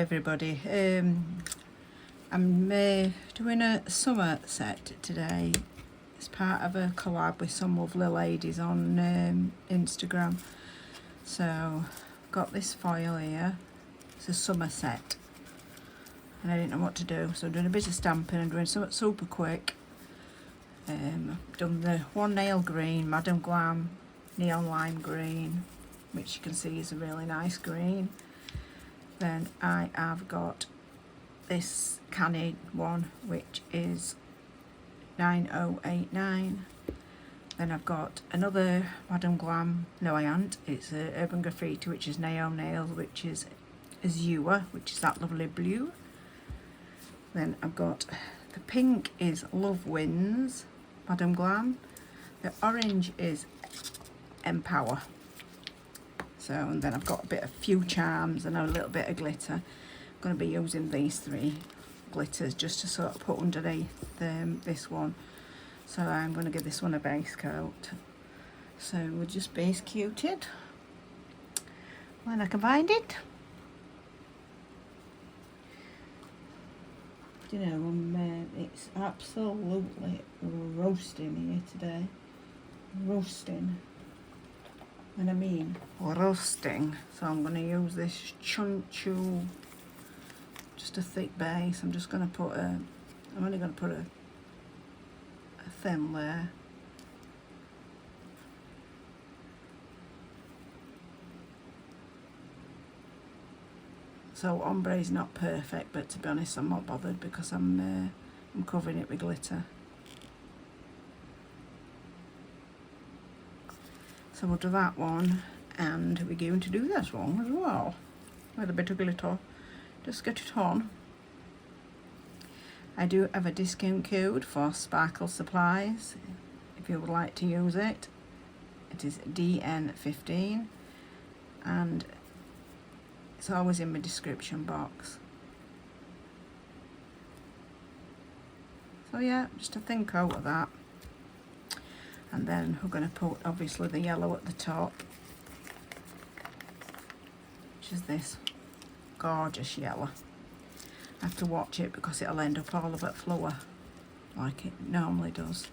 everybody. I'm doing a summer set today. It's part of a collab with some lovely ladies on Instagram. So I've got this foil here. It's a summer set and I didn't know what to do, so I'm doing a bit of stamping and doing something super quick. I've done the one nail green, Madam Glam neon lime green, which you can see is a really nice green. Then I have got this canny one, which is 9089. Then I've got another Madam Glam, no I haven't, it's Urban Graffiti, which is Neon Nails, which is Azure, which is that lovely blue. Then I've got the pink is Love Wins, Madam Glam. The orange is Empower. So, and then I've got a few charms and a little bit of glitter. I'm going to be using these three glitters just to sort of put underneath this one. So I'm going to give this one a base coat. So we'll just base coat it when I can find it. You know, it's absolutely roasting here today. Roasting. And I mean roasting. So I'm going to use this Chunchu, just a thick base. I'm just going to put I'm only going to put a thin layer. So ombre is not perfect, but to be honest I'm not bothered because I'm covering it with glitter. So we'll do that one, and we're going to do this one as well with a bit of glitter. Just get it on. I do have a discount code for Sparkle Supplies if you would like to use it. It is DN15 and it's always in my description box. So yeah, just a thin coat of that. And then we're going to put obviously the yellow at the top, which is this gorgeous yellow. I have to watch it because it'll end up all of it flower like it normally does.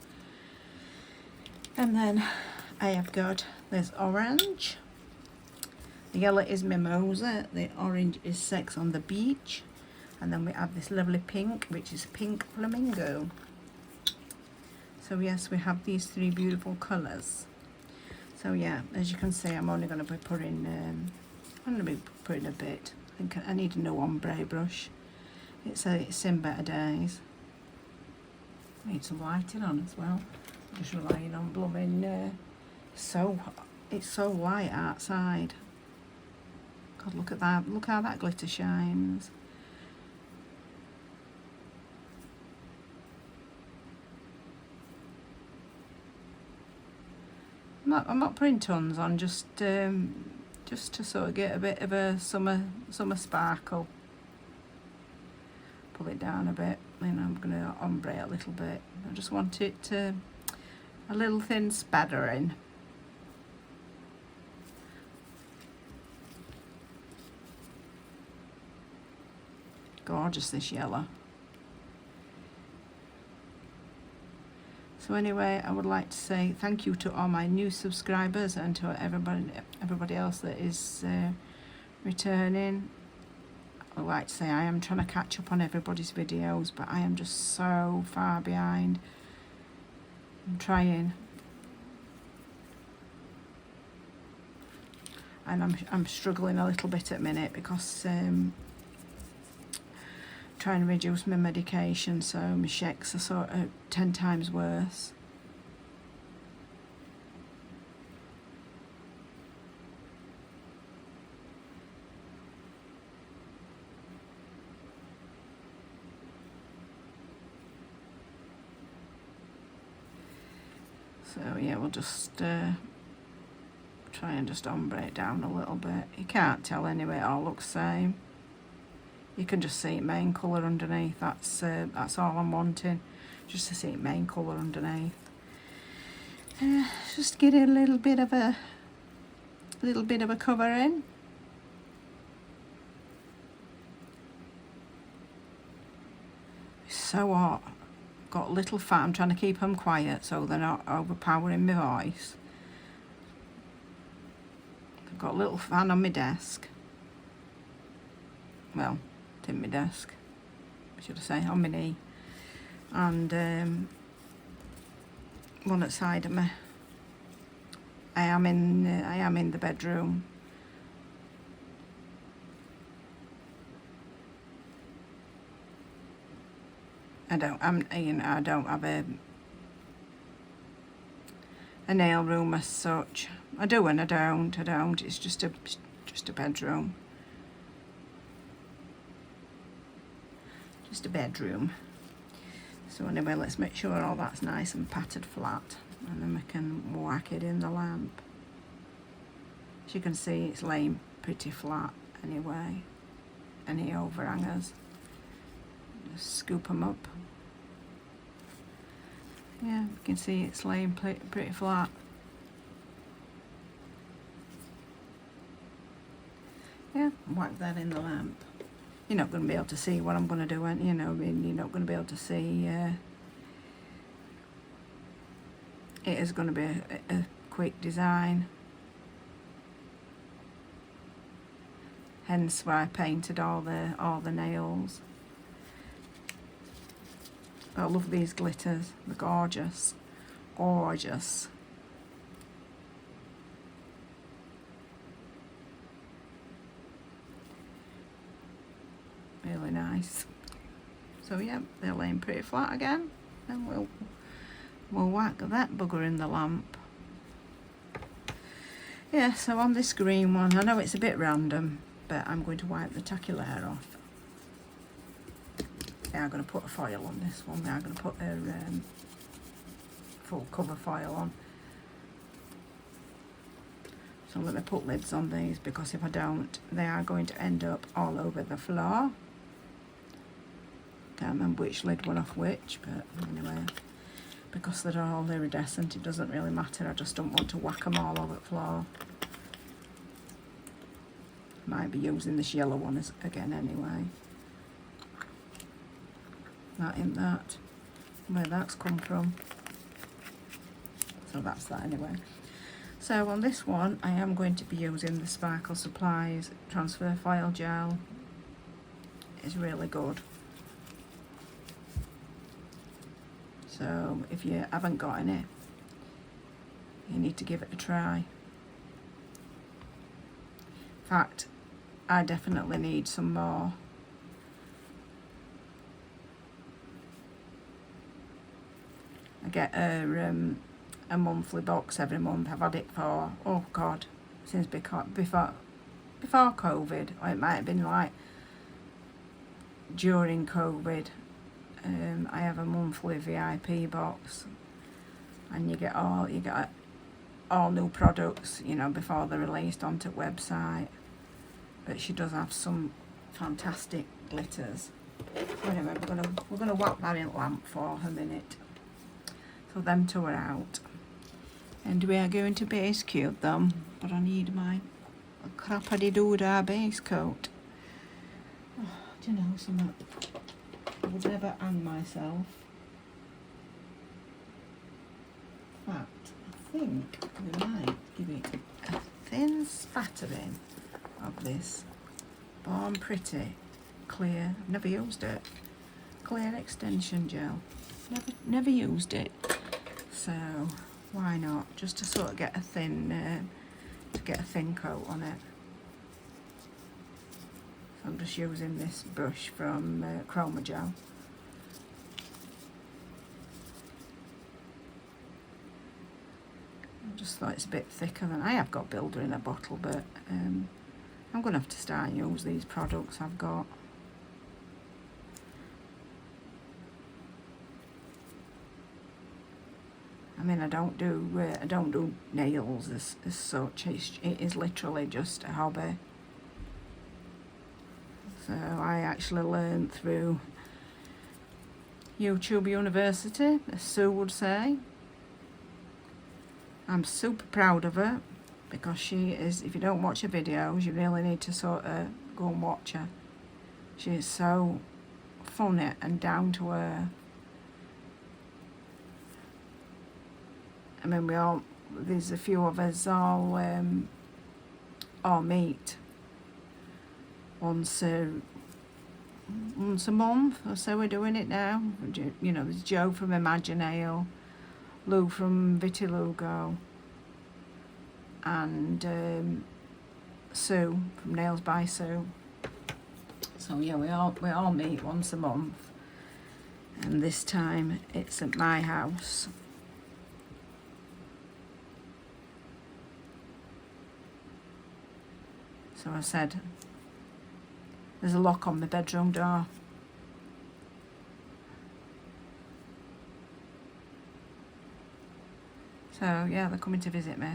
And then I have got this orange. The yellow is Mimosa, the orange is Sex on the Beach, and then we have this lovely pink, which is Pink Flamingo. So yes, we have these three beautiful colours. So yeah, as you can see, I'm only going to be putting, a bit. I think I need a new ombre brush. It's in Better Days. Need some lighting on as well. I'm just relying on blooming. It's so light outside. God, look at that! Look how that glitter shines. I'm not putting tons on, just to sort of get a bit of a summer sparkle. Pull it down a bit, then I'm going to ombre a little bit. I just want it to a little thin spattering. Gorgeous, this yellow. So anyway, I would like to say thank you to all my new subscribers and to everybody else that is returning. I would like to say I am trying to catch up on everybody's videos, but I am just so far behind. I'm trying. And I'm struggling a little bit at the minute because trying to reduce my medication, so my shakes are sort of 10 times worse. So yeah, we'll just try and just ombre it down a little bit. You can't tell anyway, it all looks the same. You can just see it main colour underneath. That's all I'm wanting, just to see it main colour underneath. Just get a little bit of a cover in. so hot. Got a little fan. I'm trying to keep them quiet so they're not overpowering my voice. I've got a little fan on my desk. Well, it's in my desk, should I say, on my knee. And one at the side of me. I am in the bedroom. I don't have a nail room as such. I do and I don't. It's just a bedroom. Just a bedroom. So anyway, let's make sure all that's nice and patted flat, and then we can whack it in the lamp. As you can see, it's laying pretty flat anyway. Any overhangers, just scoop them up. Yeah, you can see it's laying pretty flat. Yeah, whack that in the lamp. You're not going to be able to see what I'm going to do, you know. I mean, you're not going to be able to see. It is going to be a quick design. Hence why I painted all the nails. I love these glitters. They're gorgeous, gorgeous. Really nice. So yeah, they're laying pretty flat again, and we'll whack that bugger in the lamp. Yeah, so on this green one, I know it's a bit random, but I'm going to wipe the tacky layer off. Yeah, I'm going to put a foil on this one. I'm going to put a full cover foil on. So I'm going to put lids on these, because if I don't, they are going to end up all over the floor. Can't remember which lid went off which, but anyway, because they're all iridescent, it doesn't really matter. I just don't want to whack them all over the floor. Might be using this yellow one again anyway. That ain't that. Where that's come from. So that's that anyway. So on this one, I am going to be using the Sparkle Supplies Transfer Foil Gel. It's really good. So if you haven't got any, you need to give it a try. In fact, I definitely need some more. I get a monthly box every month. I've had it for, oh God, since before COVID, or it might have been like during COVID. I have a monthly VIP box, and you get all new products, you know, before they're released onto the website. But she does have some fantastic glitters. So anyway, we're gonna whack that in lamp for a minute. So them two are out, and we are going to base coat them. But I need my crappity-doo-dah base coat. Oh, do you know something? I would never hang myself. In fact, I think we might give it a thin spattering of this Born Pretty clear. I've never used it. Clear extension gel. Never used it. So why not? Just to sort of get a thin coat on it. I'm just using this brush from Chroma Gel. I just thought it's a bit thicker than I have got Builder in a bottle, but I'm going to have to start and use these products I've got. I mean, I don't do nails as such. It is literally just a hobby. So I actually learned through YouTube University, as Sue would say. I'm super proud of her, because she is, if you don't watch her videos, you really need to sort of go and watch her. She is so funny and down to earth. I mean, there's a few of us all meet once a month or so. We're doing it now. You know, there's Joe from Imaginale, Lou from Vitilugo, and Sue from Nails by Sue. So yeah, we all meet once a month, and this time it's at my house. So I said, there's a lock on my bedroom door. So yeah, they're coming to visit me,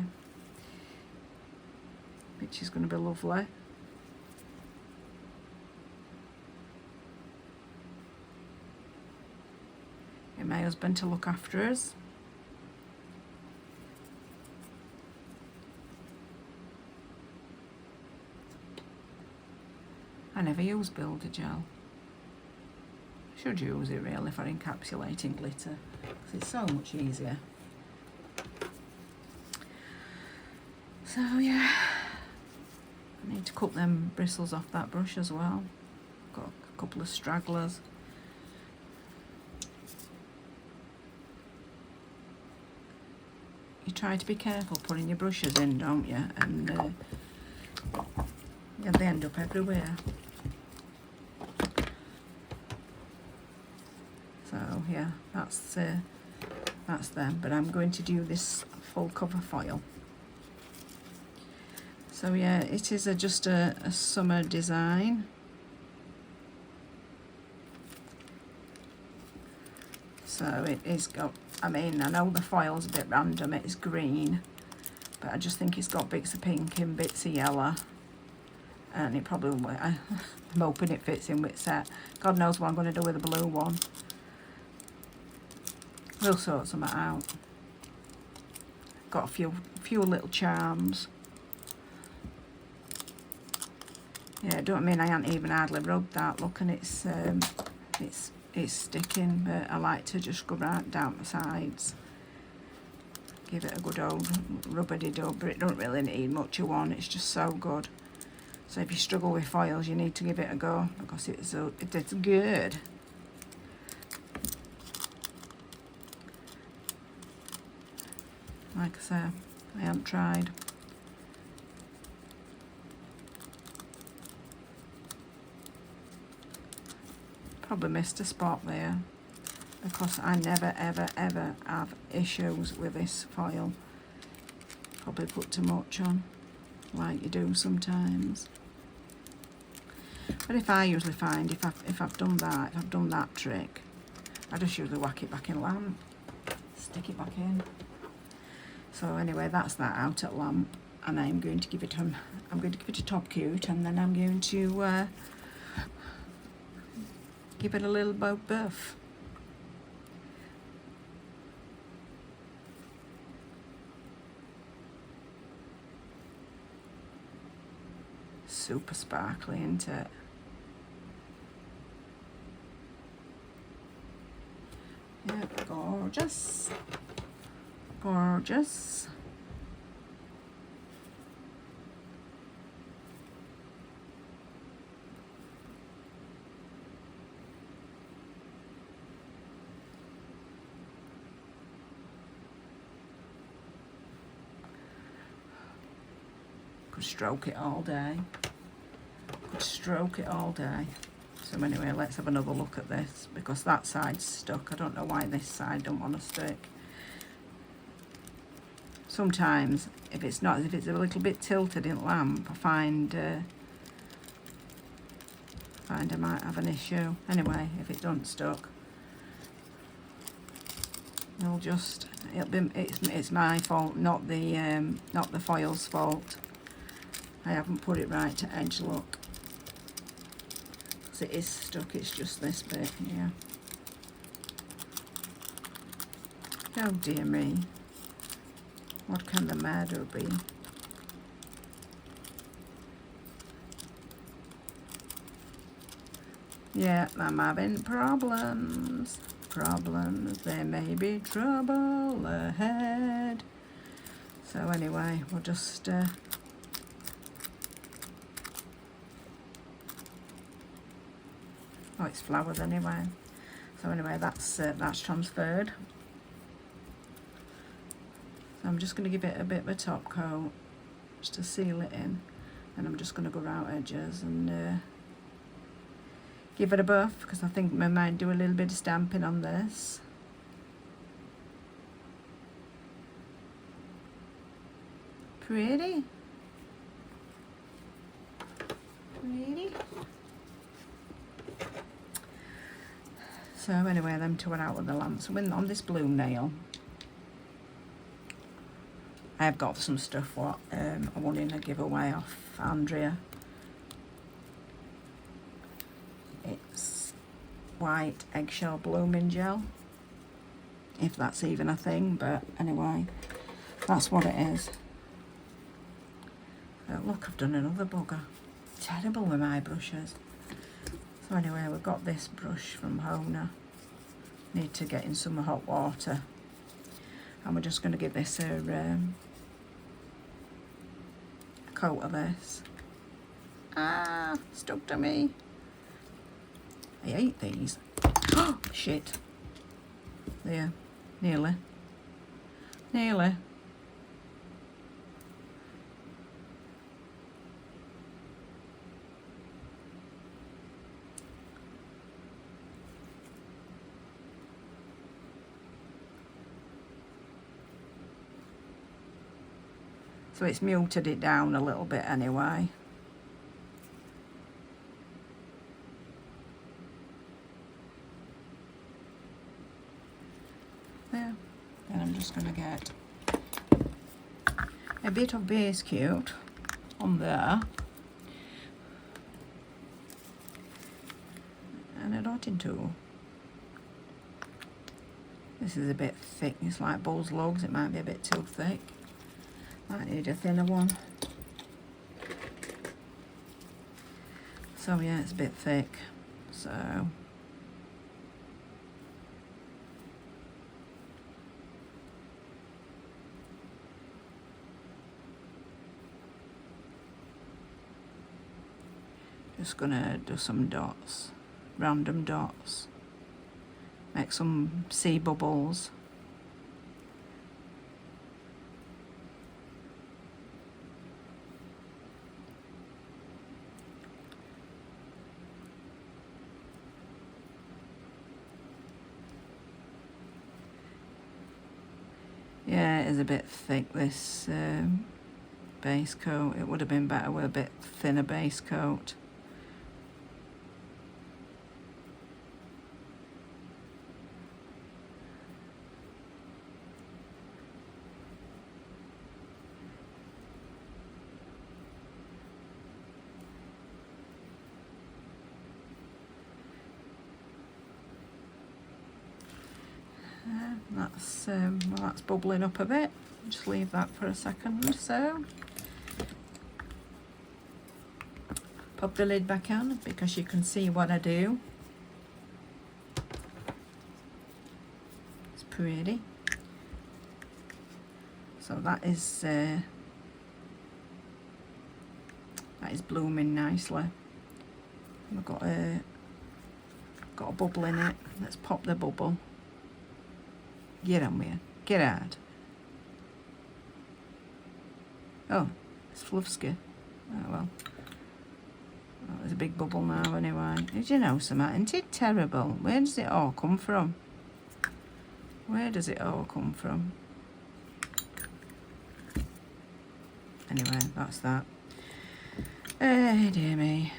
which is going to be lovely. Get my husband to look after us. I never use builder gel. Should use it really for encapsulating glitter, because it's so much easier. So yeah, I need to cut them bristles off that brush as well. Got a couple of stragglers. You try to be careful putting your brushes in, don't you? And yeah, they end up everywhere. So yeah, that's them. But I'm going to do this full cover foil. So yeah, it is just a summer design. So it is got, I mean, I know the foil's a bit random, it's green, but I just think it's got bits of pink and bits of yellow. And it probably, I'm hoping it fits in with set. God knows what I'm going to do with the blue one. We'll sort some out. Got a few little charms. Yeah, don't mean I haven't even hardly rubbed that. Look, and it's sticking, but I like to just go right down the sides. Give it a good old rubber-de-dub, but it don't really need much of one. It's just so good. So if you struggle with foils, you need to give it a go, because it's good. Like I say, I haven't tried. Probably missed a spot there, because I never ever ever have issues with this foil. Probably put too much on, like you do sometimes. But if I usually find if I've done that trick, I just usually whack it back in lamp, stick it back in. So anyway, that's that out at lamp, and I'm going to give it a top coat, and then I'm going to give it a little buff. Super sparkly, isn't it? Yeah, gorgeous. Gorgeous. Could stroke it all day. Could stroke it all day. So anyway, let's have another look at this, because that side's stuck. I don't know why this side don't want to stick. Sometimes, if it's a little bit tilted in lamp, I find I might have an issue. Anyway, if it don't stuck, it's my fault, not the foil's fault. I haven't put it right to edge look. Because it is stuck, it's just this bit here. Oh dear me. What can the matter be? Yeah, I'm having problems. There may be trouble ahead. So anyway, we'll just oh, it's flowers anyway. So anyway, that's transferred. So I'm just going to give it a bit of a top coat just to seal it in, and I'm just going to go around edges and give it a buff, because I think I might do a little bit of stamping on this. Pretty. So anyway, them two are out with the lamp. So on this blue nail, I have got some stuff what I wanted to give away off Andrea. It's white eggshell blooming gel, if that's even a thing, but anyway, that's what it is. Look, I've done another bugger. Terrible with my brushes. So anyway, we've got this brush from Hona. Need to get in some hot water, and we're just going to give this a coat of this. Ah, stuck to me. I hate these. Oh, shit. There, nearly. So it's muted it down a little bit anyway. There. Then I'm just going to get a bit of base coat on there. And a dotting tool. This is a bit thick. It's like bull's lugs. It might be a bit too thick. Might need a thinner one. So yeah, it's a bit thick. So just gonna do some dots, random dots. Make some sea bubbles. Yeah, it is a bit thick, this base coat. It would have been better with a bit thinner base coat. Well, that's bubbling up a bit. Just leave that for a second. So pop the lid back on because you can see what I do. It's pretty. So that is blooming nicely. I've got a bubble in it. Let's pop the bubble. Get on with it. Get out. Oh, it's Fluffsky. Oh well. Oh, there's a big bubble now anyway. Did you know something? Isn't it terrible? Where does it all come from? Where does it all come from? Anyway, that's that. Dear me.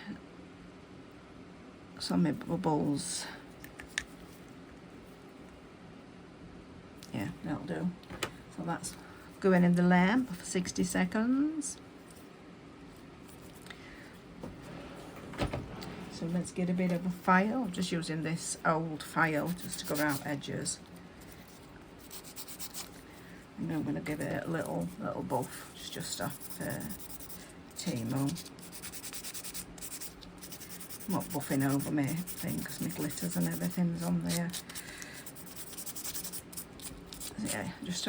Some bubbles. Yeah, that'll do. So that's going in the lamp for 60 seconds. So let's get a bit of a file. I'm just using this old file just to go around edges. And I'm going to give it a little buff. It's just off Timo. not buffing over my thing because my glitters and everything's on there. Yeah, just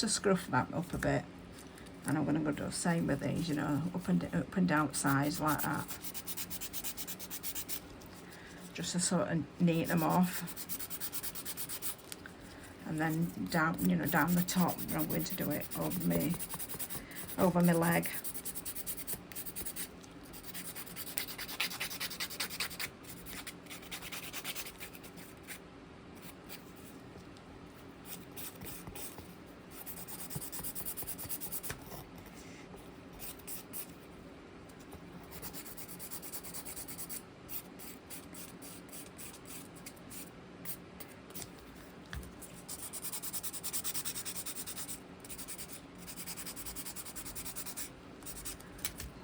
to scruff that up a bit. And I'm going to go do the same with these, you know, up and down sides like that. Just to sort of neat them off. And then down, you know, down the top, I'm going to do it over my leg.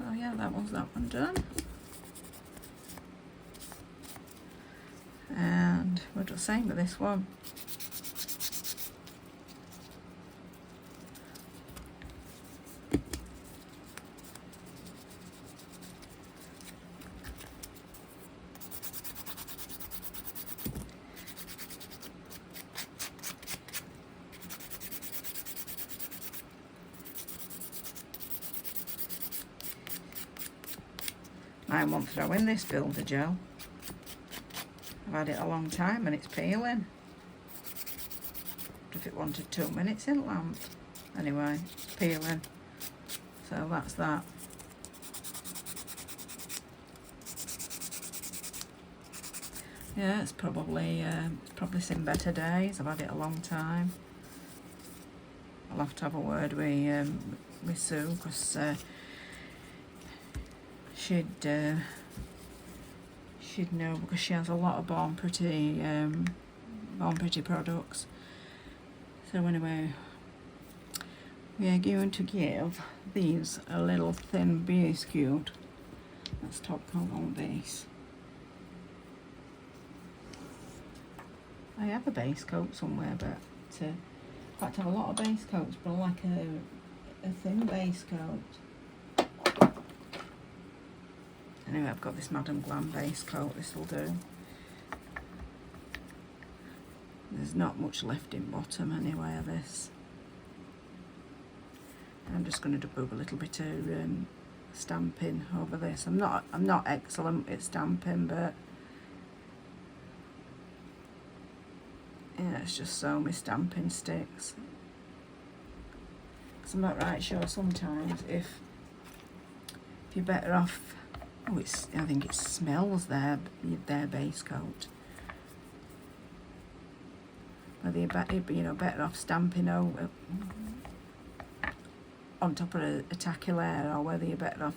Oh yeah, that one done. And we'll do the same with this one. I won't throw in this builder gel. I've had it a long time and it's peeling. If it wanted 2 minutes in lamp. Anyway, it's peeling. So that's that. Yeah, it's probably seen better days. I've had it a long time. I'll have to have a word with Sue because she'd know because she has a lot of Born Pretty products. So anyway, we are going to give these a little thin base coat. That's top coat on base. I have a base coat somewhere, but in fact I have a lot of base coats, but I like a thin base coat. Anyway, I've got this Madam Glam base coat, this will do. There's not much left in bottom anyway of this. I'm just going to do a little bit of stamping over this. I'm not excellent at stamping, but yeah, it's just so my stamping sticks. Because I'm not right sure sometimes if you're better off. Oh, I think it smells their base coat. Whether you're better off stamping over on top of a tacky-layer, or whether you're better off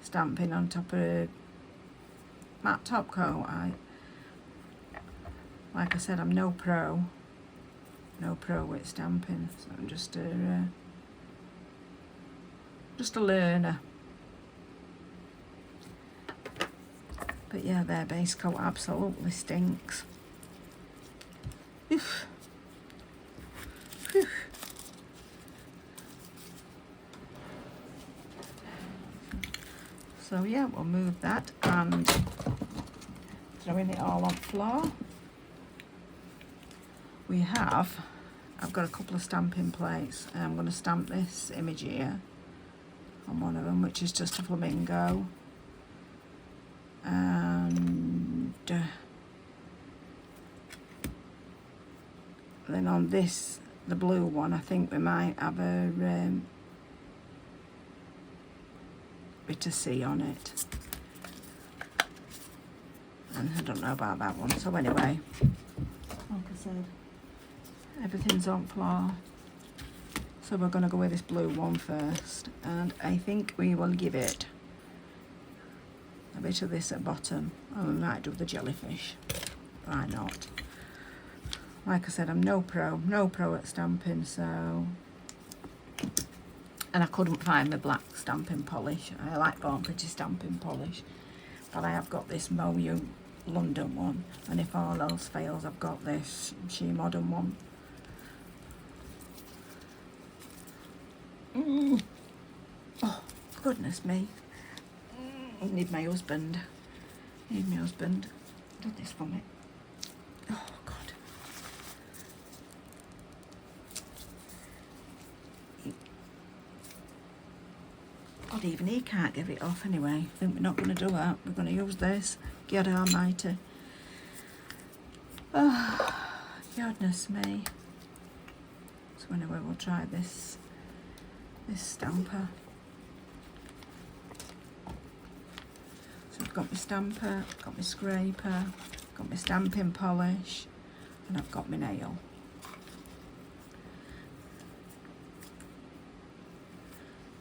stamping on top of a matte top coat. Like I said, I'm no pro with stamping, so I'm just a learner. But yeah, their base coat absolutely stinks. Oof. Whew. So yeah, we'll move that and throwing it all on the floor. I've got a couple of stamping plates. I'm going to stamp this image here on one of them, which is just a flamingo. And then on this, the blue one, I think we might have a bit of sea on it. And I don't know about that one. So anyway, like I said, everything's on floor. So we're going to go with this blue one first. And I think we will give it a bit of this at bottom. Oh, we might do the jellyfish. Why not? Like I said, I'm no pro at stamping, so. And I couldn't find the black stamping polish. I like Born Pretty stamping polish, but I have got this Moyu London one, and if all else fails, I've got this She Modern one. Oh, goodness me. I need my husband. Even my husband did this for me. Oh God. God, even he can't get it off anyway. I think we're not going to do that. We're going to use this. God almighty. Oh, goodness me. So anyway, we'll try this stamper. So I've got my stamper, got my scraper, got my stamping polish, and I've got my nail.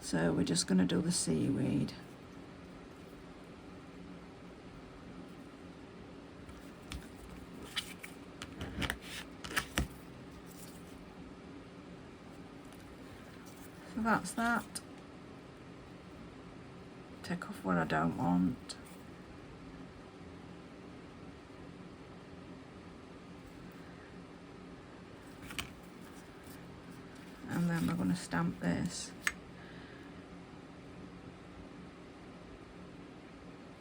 So we're just going to do the seaweed. So that's that. Take off what I don't want. And then we're going to stamp this.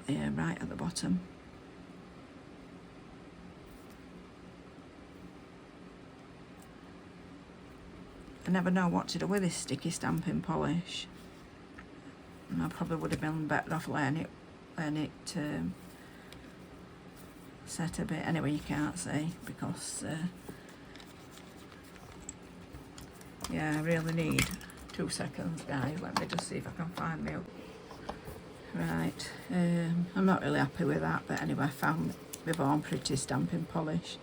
Yeah, right at the bottom. I never know what to do with this sticky stamping polish. And I probably would have been better off letting it set a bit. Anyway, you can't see because yeah, I really need 2 seconds, guys. Let me just see if I can find me. Right, I'm not really happy with that, but anyway, I found my Born Pretty stamping polish.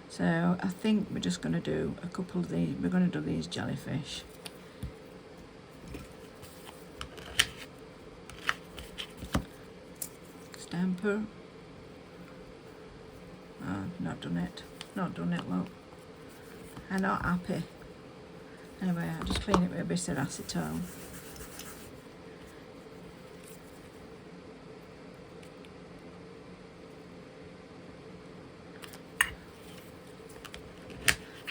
So I think we're just going to do a couple of these. We're going to do these jellyfish. Stamper. Oh, not done it. Not done it, look. I'm not happy. Anyway, I'll just clean it with a bit of acetone.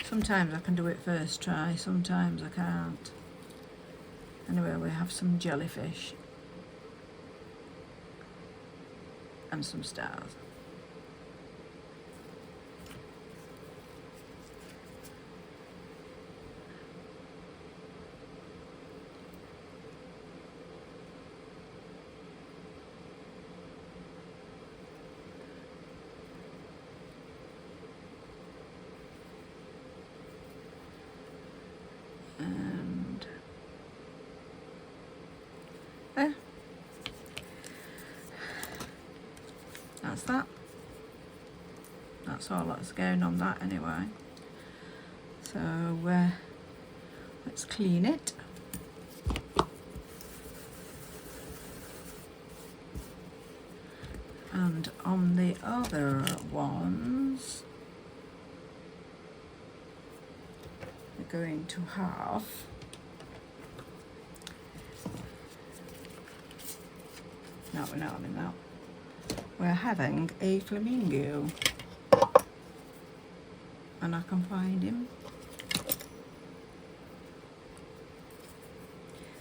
Sometimes I can do it first try, sometimes I can't. Anyway, we have some jellyfish and some stars. And there. That's that. That's all that's going on that anyway. So let's clean it. And on the other ones, we're going to have no, we're not having that. We're having a flamingo, and I can find him.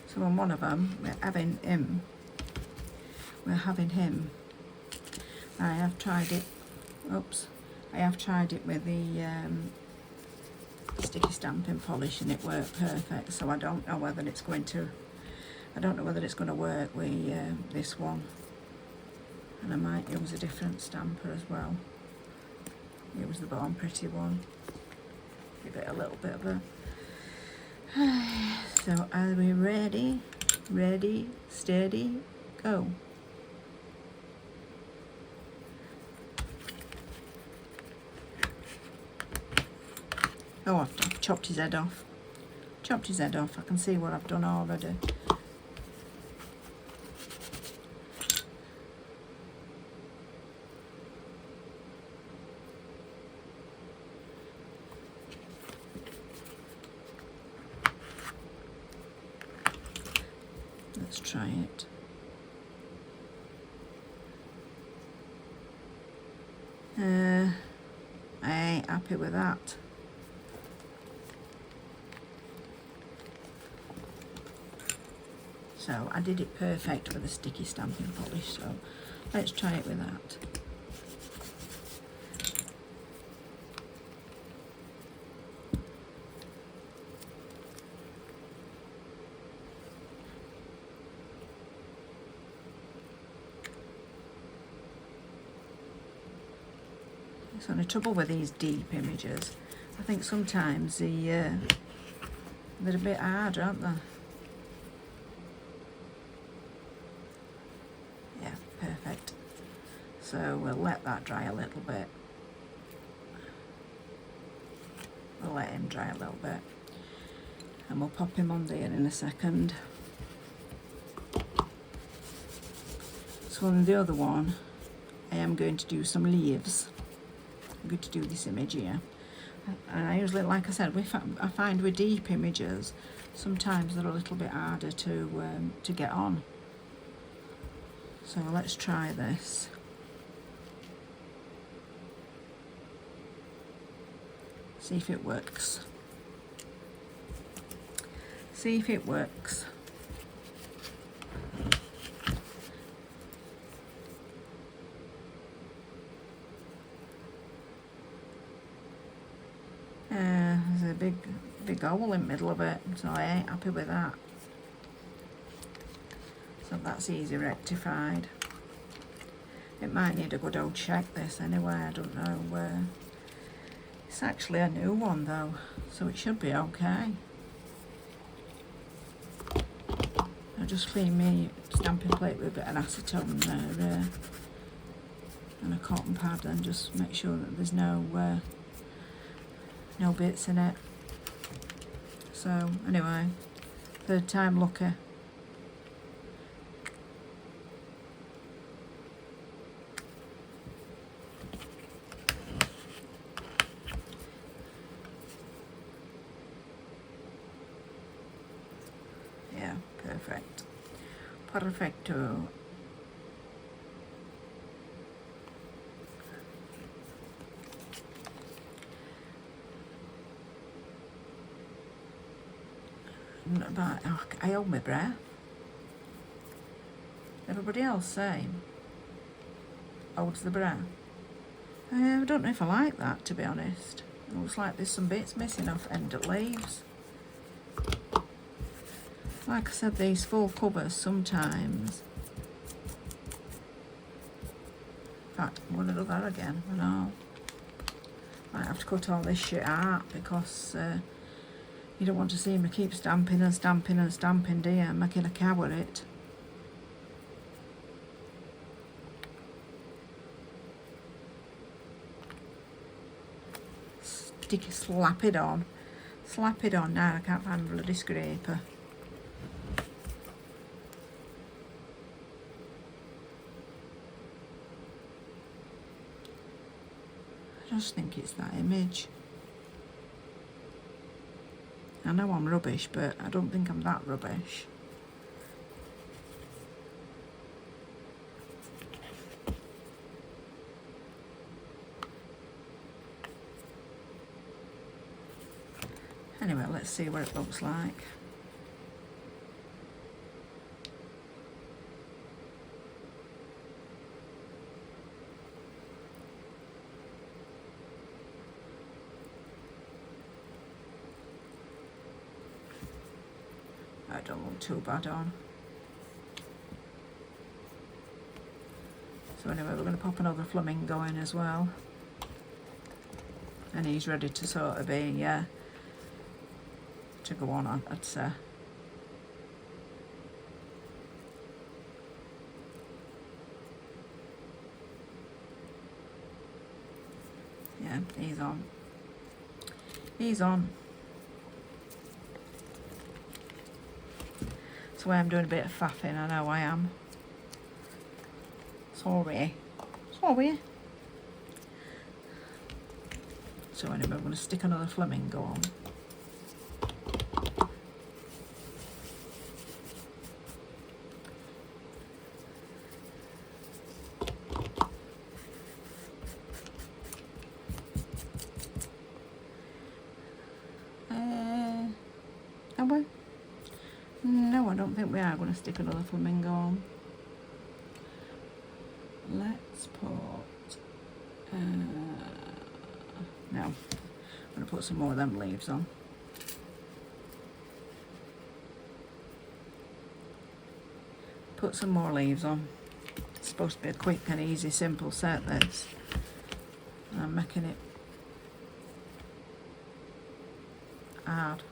So on one of them, we're having him. We're having him. I have tried it. Oops. I have tried it with the sticky stamping polish, and it worked perfect. So I don't know whether it's going to. I don't know whether it's going to work with this one. And I might use a different stamper as well. Use the Born Pretty one. Give it a little bit of a. So are we ready? Ready, steady, go. Oh, I've chopped his head off. Chopped his head off. I can see what I've done already. Let's try it. I ain't happy with that. So I did it perfect with a sticky stamping polish, so Let's try it with that. So the trouble with these deep images, I think sometimes they're a bit hard, aren't they? Yeah, perfect. So we'll let that dry a little bit. We'll let him dry a little bit. And we'll pop him on there in a second. So on the other one, I am going to do some leaves. I'm going to do this image here. And I usually, like I said, I find with deep images, sometimes they're a little bit harder to get on. So let's try this. See if it works. See if it works. There's a big hole in the middle of it, so I ain't happy with that. So that's easy rectified. It might need a good old check this anyway, I don't know where. It's actually a new one though, so it should be okay. I'll just clean my stamping plate with a bit of acetone there and a cotton pad and just make sure that there's no bits in it. So anyway, third time lucky. Yeah, perfect. Perfecto. But I hold my breath. Everybody else same. Holds the breath. I don't know if I like that, to be honest. It looks like there's some bits missing off end of leaves. Like I said, these full covers sometimes. In fact, I'm going to do that again. I know. Might have to cut all this shit out because you don't want to see me keep stamping and stamping and stamping, do you? Making a cow of it. Slap it on. Slap it on now. I can't find a bloody scraper. I just think it's that image. I know I'm rubbish, but I don't think I'm that rubbish. Anyway, let's see what it looks like. I don't look too bad on. So anyway, we're going to pop another flamingo in as well. And he's ready to sort of be, to go on, I'd say. Yeah, he's on. He's on. That's why I'm doing a bit of faffing, I know I am. Sorry. Sorry. So anyway, I'm going to stick another flamingo on. Are we? No, I don't think we are going to stick another flamingo on. let's put, no, I'm going to put some more of them leaves on. Put some more leaves on. It's supposed to be a quick and easy, simple set, this. And I'm making it hard.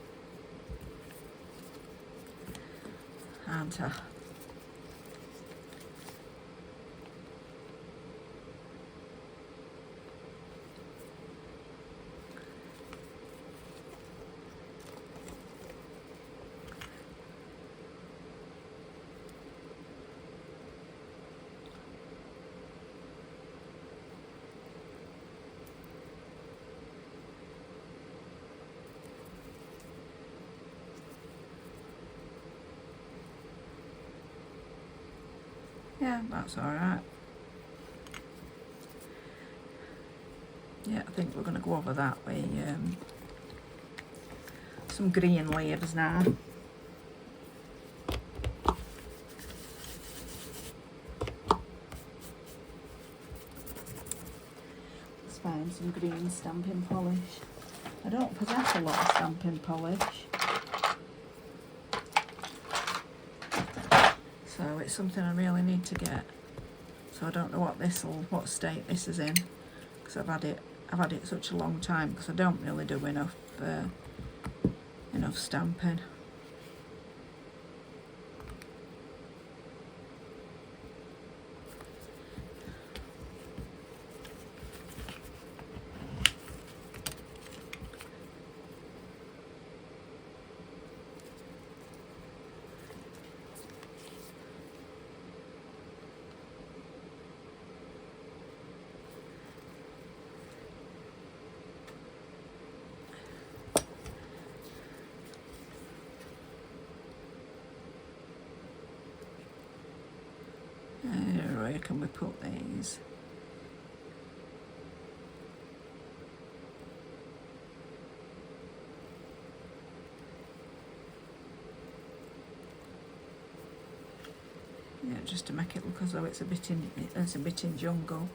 Aren't I? Yeah, that's alright. Yeah, I think we're going to go over that with some green leaves now. Let's find some green stamping polish. I don't possess a lot of stamping polish, so it's something I really need to get. So I don't know what state this is in, because I've had it such a long time, because I don't really do enough stamping. Where can we put these? Yeah, just to make it look as though it's a bit in jungle.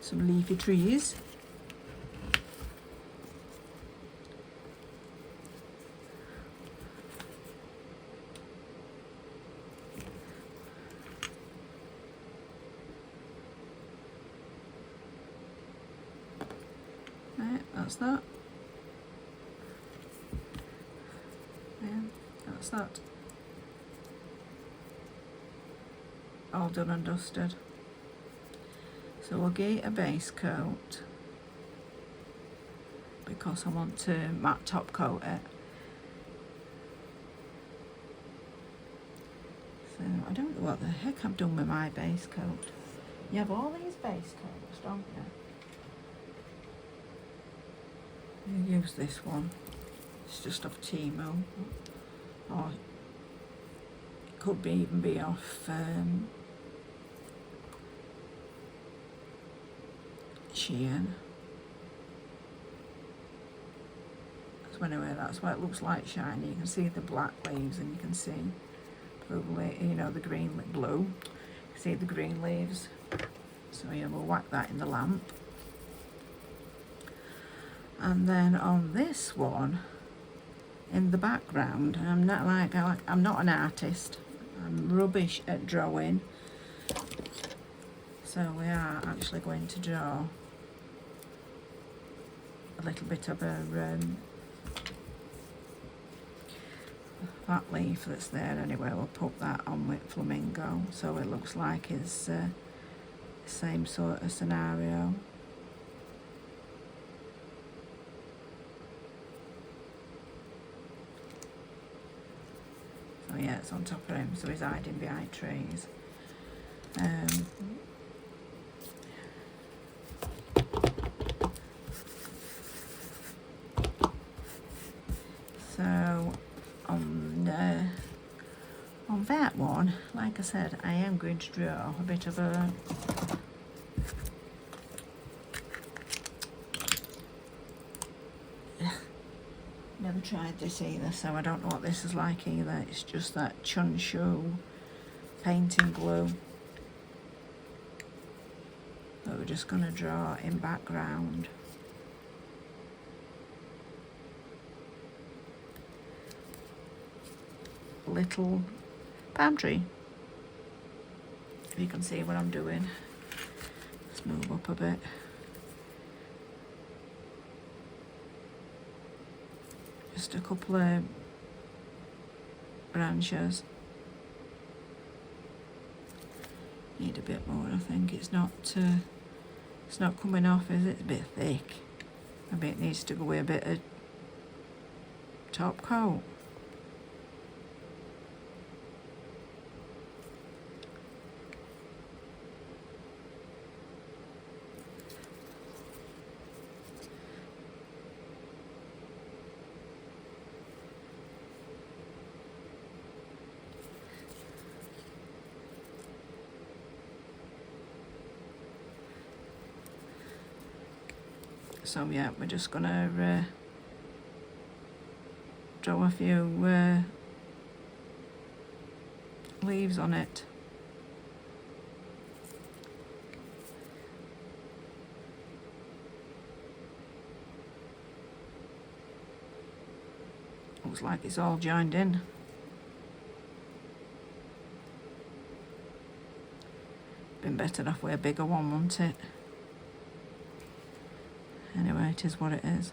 Some leafy trees. Right, that's that. Yeah, that's that. All done and dusted. So we'll get a base coat because I want to matte top coat it. So I don't know what the heck I've done with my base coat. You have all these base coats, don't you? You use this one. It's just off Timo, or it could be even be off Shein. So anyway, that's why it looks like shiny. You can see the black leaves, and you can see probably, you know, the green, blue. You can see the green leaves. So yeah, we'll whack that in the lamp. And then on this one, in the background, I'm not an artist. I'm rubbish at drawing. So we are actually going to draw a little bit of a that leaf that's there anyway. We'll put that on with flamingo, so it looks like it's the same sort of scenario. So yeah, it's on top of him, so he's hiding behind trees. So on that one, like I said, I am going to draw a bit of a never tried this either, so I don't know what this is like either. It's just that Chunshu painting glue that we're just going to draw in background. Little palm tree, if you can see what I'm doing. Let's move up a bit. Just a couple of branches. Need a bit more, I think. It's not coming off, is it? It's a bit thick. Maybe it needs to go with a bit of top coat. So yeah, we're just gonna draw a few leaves on it. Looks like it's all joined in. Been better off with a bigger one, wouldn't it? Anyway, it is what it is.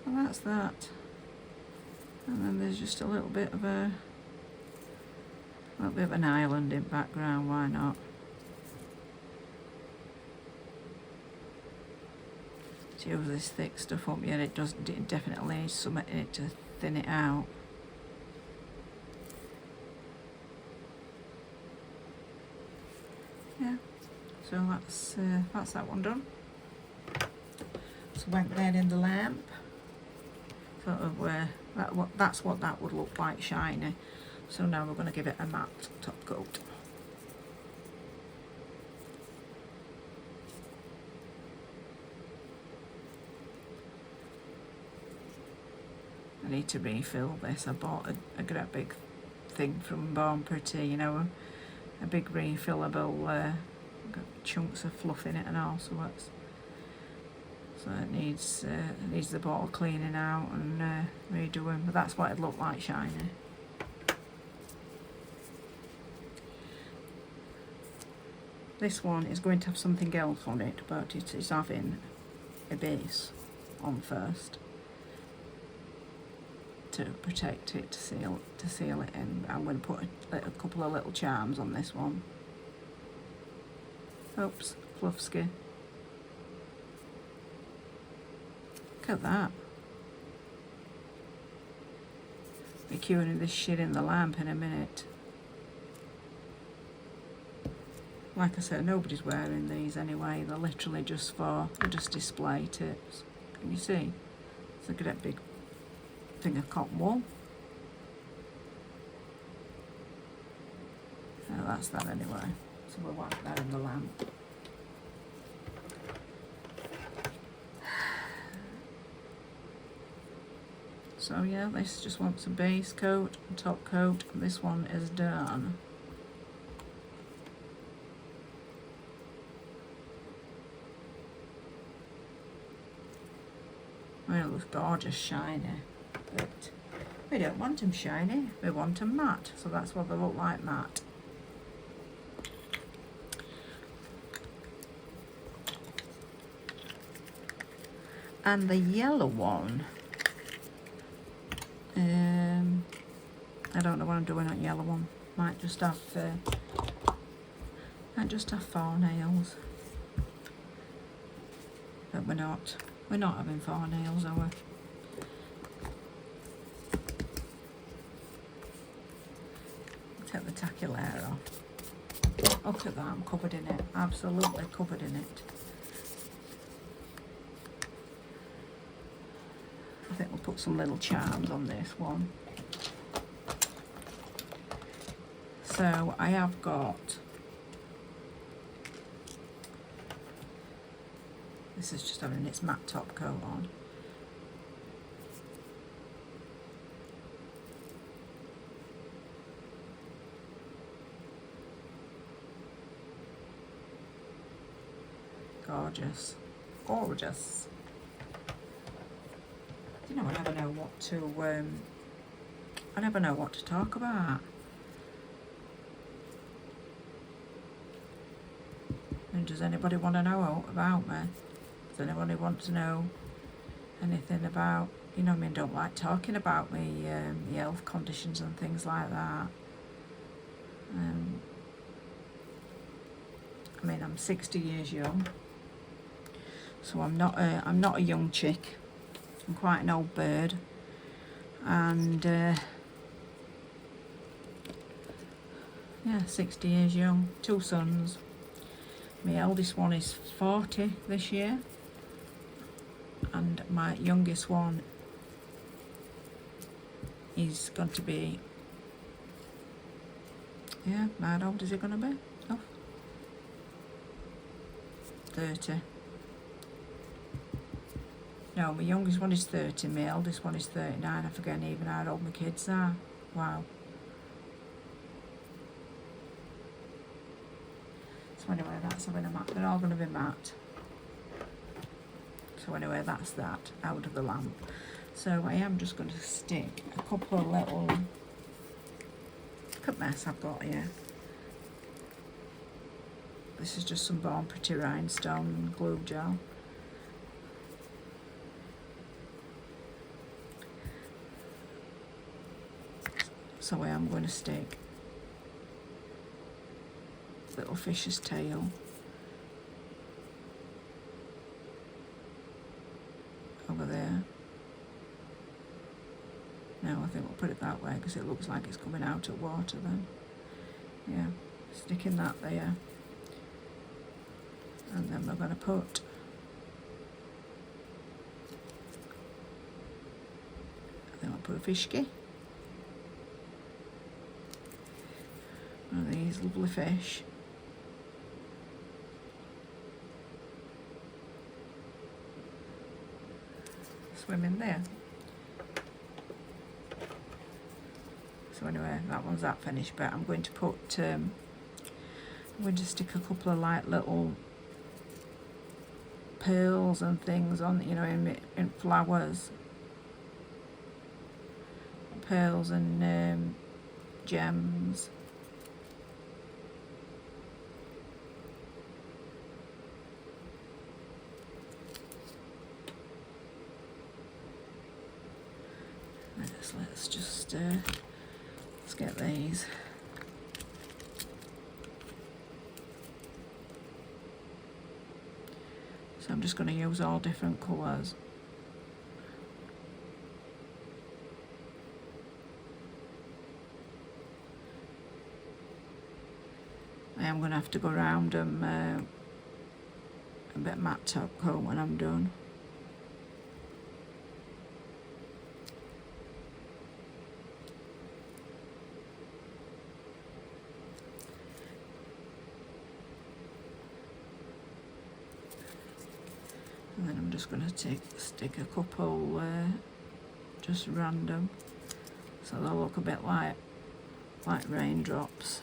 So that's that. And then there's just a little bit of an island in background, why not? To use this thick stuff up, yet it definitely needs something in it to thin it out. Yeah, so that's that one done. So went there in the lamp. Sort of that's what that would look like, shiny. So now we're going to give it a matte top coat. I need to refill this. I bought a great big thing from Born Pretty, you know, a big refillable, got chunks of fluff in it and all sorts. So it needs the bottle cleaning out and redoing, but that's what it looked like, shiny. This one is going to have something else on it, but it is having a base on first to protect it, to seal it in. I'm going to put a couple of little charms on this one. Oops, Fluffsky. Look at that. Be curing this shit in the lamp in a minute. Like I said, nobody's wearing these anyway. They're literally just display tips. Can you see? It's a great big thing of cotton wool. So that's that anyway. So we'll whack that in the lamp. So yeah, this just wants a base coat and top coat, and this one is done. Well, it looks gorgeous shiny, but we don't want them shiny, we want them matte, so that's what they look like, matte. And the yellow one, I don't know what I'm doing on yellow one. Might just have 4 nails. But we're not having 4 nails, are we? Take the tacky layer off. Look at that, I'm covered in it. Absolutely covered in it. I think we'll put some little charms on this one. So I have got, this is just having its matte top coat on. Gorgeous, gorgeous. You know, I never know what to talk about. And does anybody want to know about me? Does anybody want to know anything about, you know, I mean, don't like talking about me health conditions and things like that. I mean, I'm 60 years young, so I'm not a young chick. I'm quite an old bird, and yeah, 60 years young. 2 sons. My eldest one is 40 this year, and my youngest one is going to be, yeah, how old is he going to be? Oh, 30. No, my youngest one is 30, my eldest one is 39. I forget even how old my kids are. Wow. So anyway, that's having a matte. They're all going to be matte. So anyway, that's that out of the lamp. So I am just going to stick a couple of little, look at mess I've got here. This is just some Born Pretty rhinestone glue gel. So I am going to stick little fish's tail over there. No, I think we'll put it that way because it looks like it's coming out of water then. Yeah, sticking that there. And then we're going to put a fishki. One of these lovely fish. Swimming there. So anyway, that one's that finished, but I'm going to put I'm going to stick a couple of like little pearls and things on, you know, in flowers, pearls and gems. Let's just let's get these. So I'm just going to use all different colours. I am going to have to go around them a bit matte top coat when I'm done. And then I'm just going to stick a couple just random, so they'll look a bit like raindrops.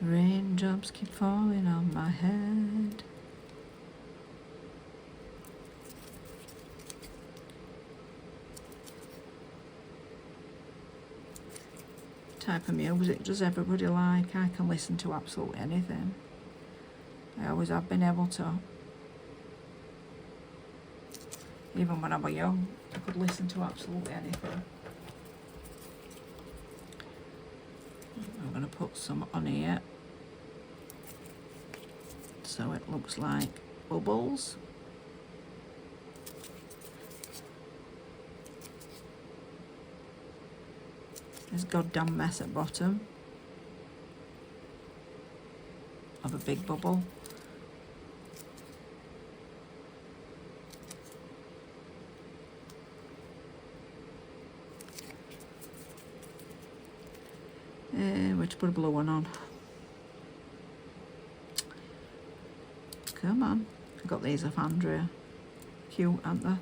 Raindrops keep falling on my head. Type of music does everybody like? I can listen to absolutely anything. I always have been able to. Even when I was young, I could listen to absolutely anything. put some on here so it looks like bubbles. This goddamn mess at bottom of a big bubble. Where to put a blue one on? Come on. I got these off Andrea. Cute, aren't they?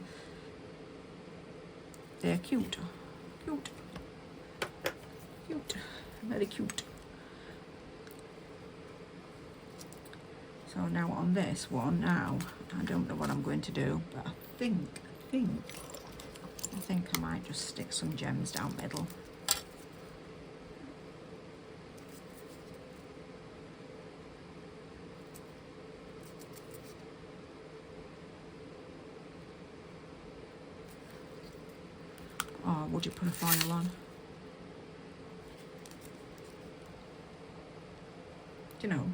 They're cute. Cute. Cute. Very cute. So now on this one, now, I don't know what I'm going to do, but I think I might just stick some gems down middle. Or would you put a foil on? Do you know?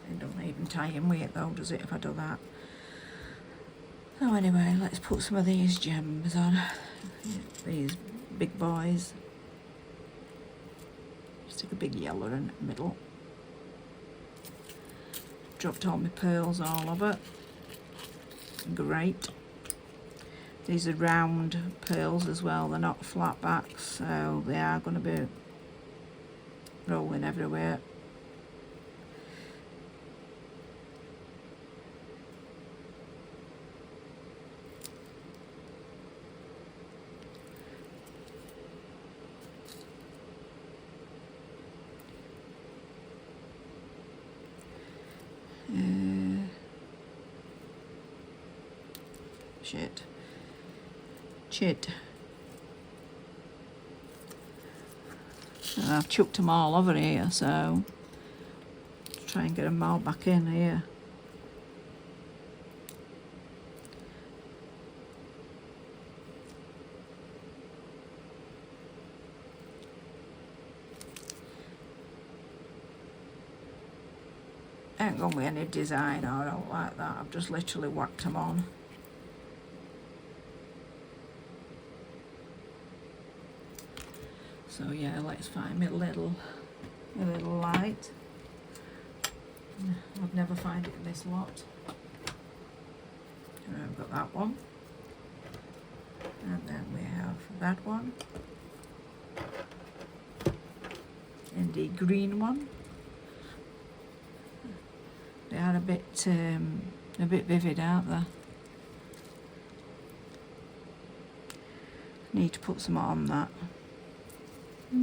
It doesn't even tie in weight though, does it, if I do that? So anyway, let's put some of these gems on. These big boys. Stick a big yellow in the middle. Dropped all my pearls all over. Great. These are round pearls as well, they're not flat backs, so they are going to be rolling everywhere. Chit. And I've chucked them all over here, so try and get them all back in here. Ain't gonna be any design or out like that. I've just literally whacked them on. So yeah, let's find my little light. I'd never find it in this lot. And I've got that one. And then we have that one. And the green one. They are a bit vivid, aren't they? Need to put some on that. I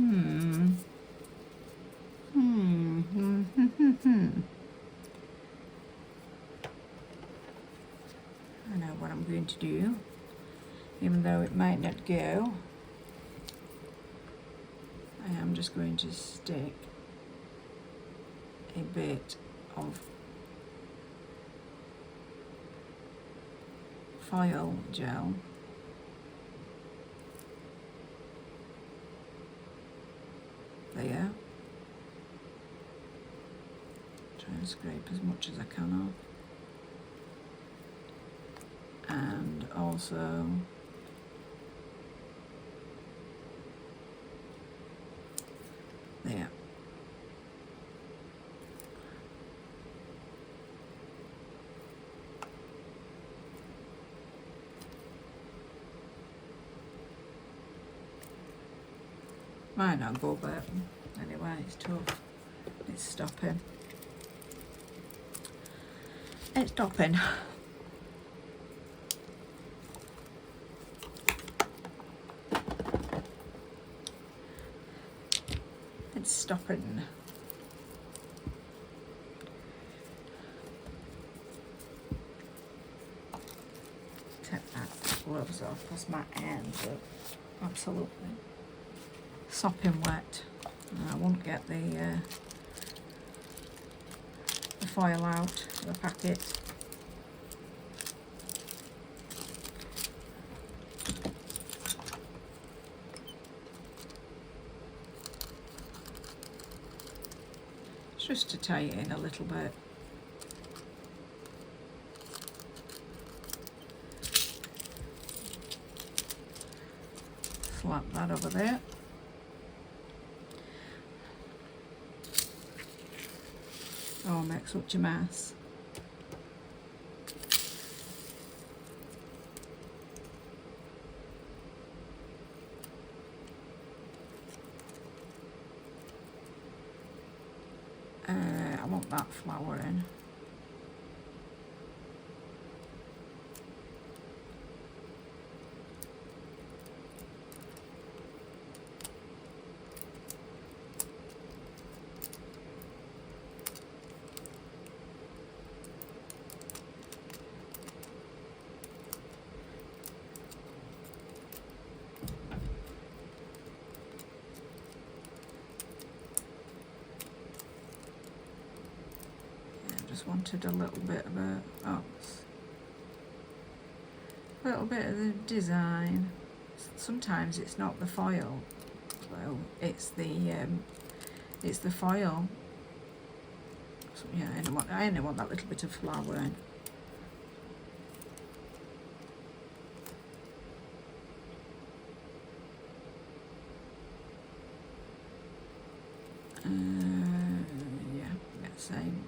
know what I'm going to do, even though it might not go. I am just going to stick a bit of foil gel there. Try and scrape as much as I can off. And also there. Might not go, but anyway, it's tough. It's stopping. It's stopping. It's stopping. Take that gloves off because my hands are absolutely sopping wet. I won't get the foil out of the packet. just to tie it in a little bit. Slap that over there. Oh, make such a mess. I want that flower in. Wanted a little bit of a little bit of the design. Sometimes it's not the foil, well, it's the foil. So yeah, I only want that little bit of flower in. Yeah, same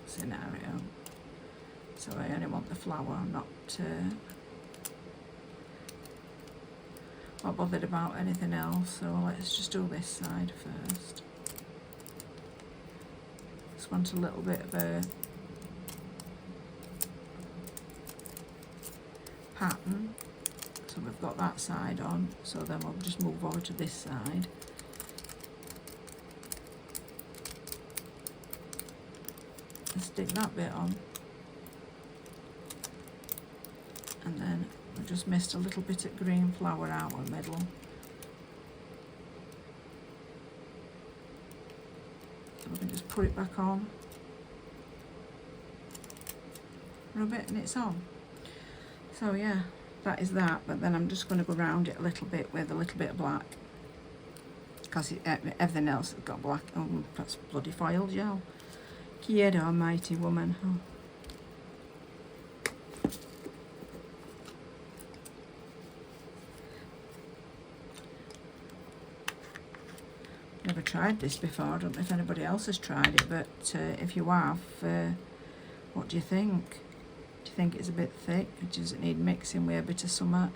scenario. So I only want the flower, I'm not bothered about anything else. So let's just do this side first. Just want a little bit of a pattern. So we've got that side on, so then we'll just move over to this side. And stick that bit on. And then we just missed a little bit of green flower out in the middle. So we can just put it back on. Rub it and it's on. So yeah, that is that, but then I'm just going to go around it a little bit with a little bit of black. Because everything else has got black. Oh, that's bloody foil gel. Kid almighty woman. Oh. Never tried this before. I don't know if anybody else has tried it, but if you have, what do you think? Do you think it's a bit thick? Does it need mixing with a bit of summer?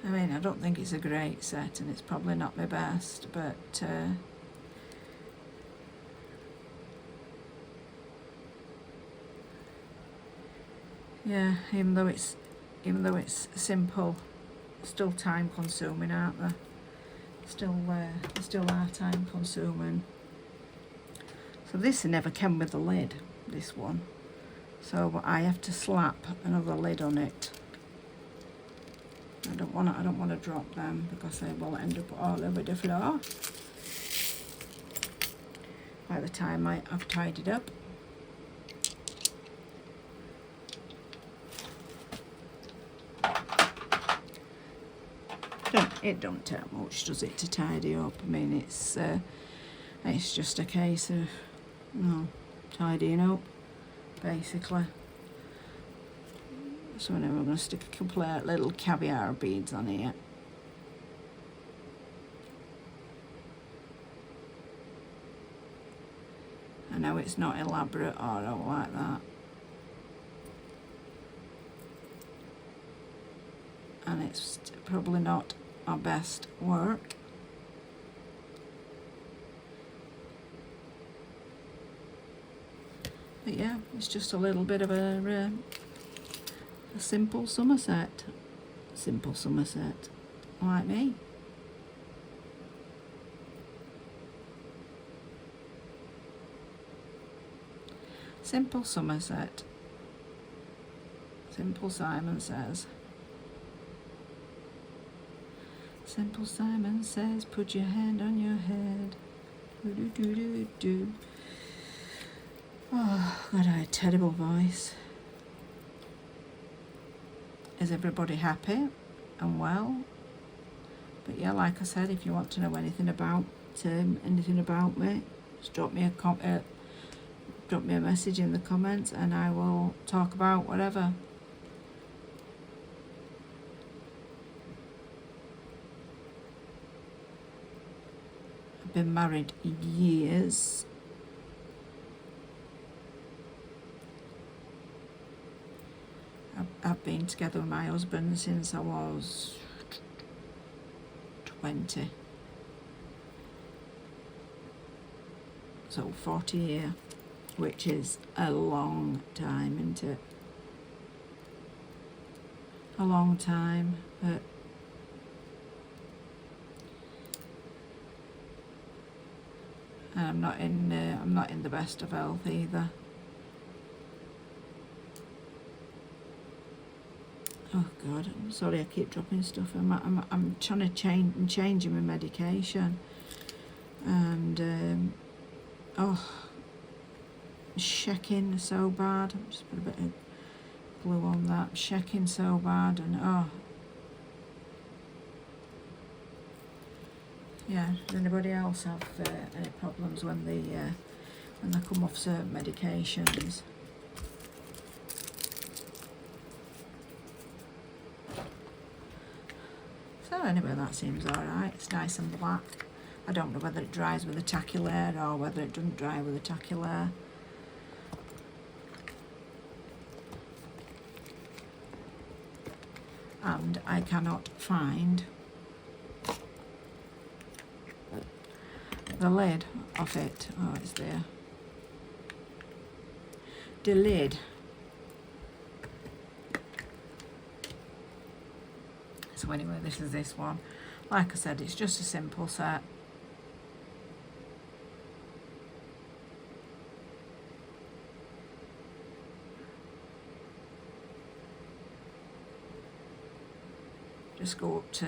I mean, I don't think it's a great set, and it's probably not my best, but yeah, even though it's simple, still time consuming, aren't they? Still are time consuming. So this never came with a lid, this one. So I have to slap another lid on it. I don't want to drop them because they will end up all over the floor by the time I've tidied up. It don't take much, does it, to tidy up? I mean, it's just a case of tidying up, basically. So now we're going to stick a couple of little caviar beads on here. I know it's not elaborate or all like that. And it's probably not our best work. But yeah, it's just a little bit of a simple summer set. Simple summer set, like me. Simple summer set. Simple Simon says. Simple Simon says, put your hand on your head. Do do do do do. Oh God, I had a terrible voice. Is everybody happy and well? But yeah, like I said, if you want to know anything about me, just drop me a message in the comments, and I will talk about whatever. I've been married years. I've been together with my husband since I was 20. So 40 years, which is a long time, isn't it? A long time, but I'm not in the best of health either. Oh God, I'm sorry I keep dropping stuff. I'm trying to changing my medication, and shaking so bad. I'm just put a bit of glue on that. Shaking so bad, and yeah. Does anybody else have any problems when they come off certain medications? So anyway, that seems alright. It's nice and black. I don't know whether it dries with a tacky-layer or whether it doesn't dry with a tacky-layer. And I cannot find the lid of it. Oh, it's there. The lid. So anyway, this is this one. Like I said, it's just a simple set. Just go up to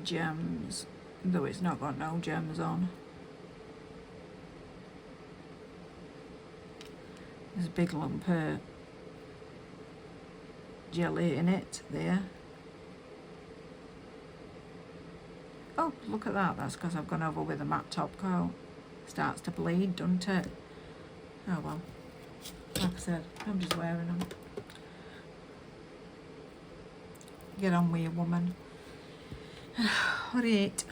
gems, though it's not got no gems on. There's a big lump of jelly in it there. Oh, look at that. That's because I've gone over with a matte top coat. Starts to bleed, doesn't it? Oh well. Like I said, I'm just wearing them. Get on with you, woman. Alright.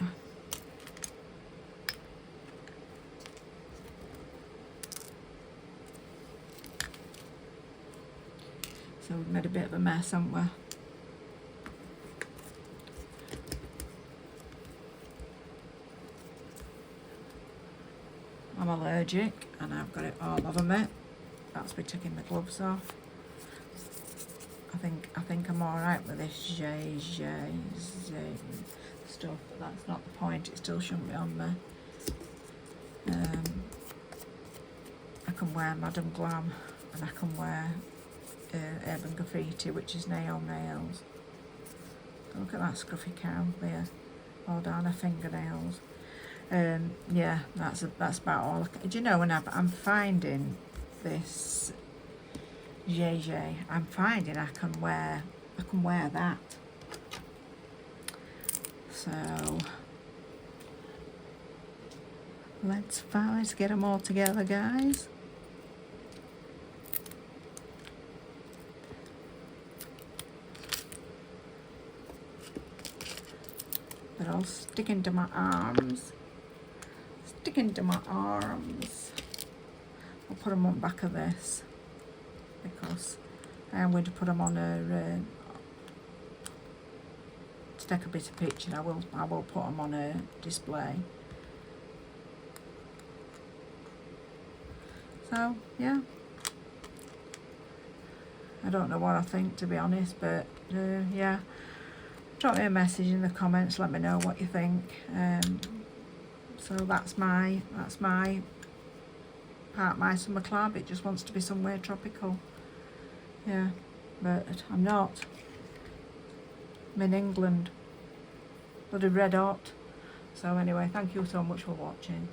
So we've made a bit of a mess, haven't we? I'm allergic and I've got it all over me. That's me taking my gloves off. I think I'm alright with this J stuff, but that's not the point. It still shouldn't be on me. I can wear Madame Glam, and I can wear Urban Graffiti, which is nails. Look at that scruffy cow there, all down her fingernails. Yeah, that's about all. Do you know, when I'm finding this JJ, I'm finding I can wear that. So let's get them all together, guys. They're all sticking to my arms. Sticking to my arms. I'll put them on back of this because I am going to put them on a to take a bit of picture. I will put them on a display. So yeah, I don't know what I think, to be honest, but yeah, drop me a message in the comments. Let me know what you think. So that's my part of my summer collab. It just wants to be somewhere tropical. Yeah, but I'm not. I'm in England. Bloody red hot. So anyway, thank you so much for watching.